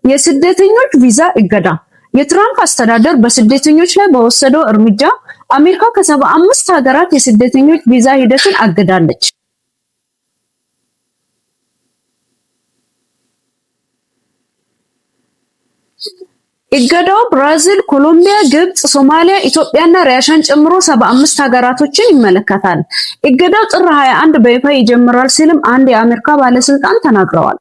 የስደተኞች ቪዛ እገዳ። የትራምፕ አስተዳደር በስደተኞች ላይ በወሰደው እርምጃ አሜሪካ ከ75 ሀገራት የስደተኞች ቪዛ ሂደትን አግዳለች። እገዳው ብራዚል፣ ኮሎምቢያ፣ ግብጽ፣ ሶማሊያ፣ ኢትዮጵያና ራሽያን ጨምሮ 75 ሀገራቶችን ይመለከታል። እገዳው ጥር 21 በይፋ ይጀምራል ሲልም አንድ የአሜሪካ ባለስልጣን ተናግረዋል።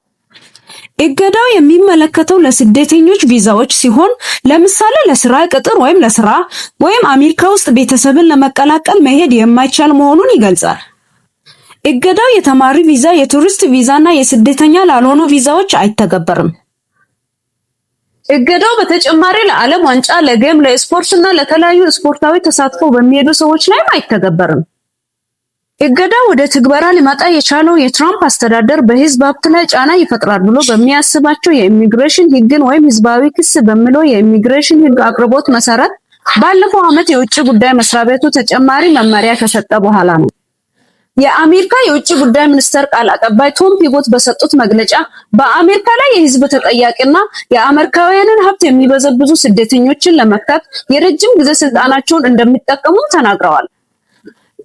እገዳው የሚመለከተው ለስደተኞች ቪዛዎች ሲሆን ለምሳሌ ለስራ ቅጥር ወይም ለስራ ወይም አሜሪካ ውስጥ ቤተሰብን ለመቀላቀል መሄድ የማይቻል መሆኑን ይገልጻል። እገዳው የተማሪ ቪዛ፣ የቱሪስት ቪዛና የስደተኛ ላልሆኑ ቪዛዎች አይተገበርም። እገዳው በተጨማሪ ለዓለም ዋንጫ፣ ለጌም፣ ለስፖርትና ለተለያዩ ስፖርታዊ ተሳትፎ በሚሄዱ ሰዎች ላይም አይተገበርም። እገዳው ወደ ትግበራ ሊመጣ የቻለው የትራምፕ አስተዳደር በህዝብ ሀብት ላይ ጫና ይፈጥራል ብሎ በሚያስባቸው የኢሚግሬሽን ህግን ወይም ህዝባዊ ክስ በሚለው የኢሚግሬሽን ህግ አቅርቦት መሰረት ባለፈው ዓመት የውጭ ጉዳይ መስሪያ ቤቱ ተጨማሪ መመሪያ ከሰጠ በኋላ ነው። የአሜሪካ የውጭ ጉዳይ ሚኒስቴር ቃል አቀባይ ቶም ፒቦት በሰጡት መግለጫ በአሜሪካ ላይ የህዝብ ተጠያቂና የአሜሪካውያንን ሀብት የሚበዘብዙ ስደተኞችን ለመፍታት የረጅም ጊዜ ስልጣናቸውን እንደሚጠቀሙ ተናግረዋል።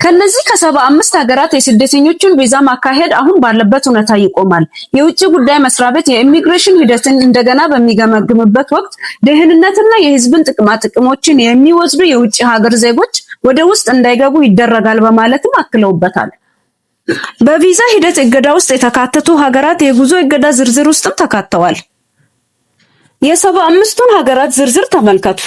ከነዚህ ከ75 ሀገራት የስደተኞችን ቪዛ ማካሄድ አሁን ባለበት ሁኔታ ይቆማል። የውጭ ጉዳይ መስሪያ ቤት የኢሚግሬሽን ሂደትን እንደገና በሚገመግምበት ወቅት ደህንነትና የህዝብን ጥቅሞችን የሚወስዱ የውጭ ሀገር ዜጎች ወደ ውስጥ እንዳይገቡ ይደረጋል በማለትም አክለውበታል። በቪዛ ሂደት እገዳ ውስጥ የተካተቱ ሀገራት የጉዞ እገዳ ዝርዝር ውስጥም ተካተዋል። የ75ቱን ሀገራት ዝርዝር ተመልከቱ።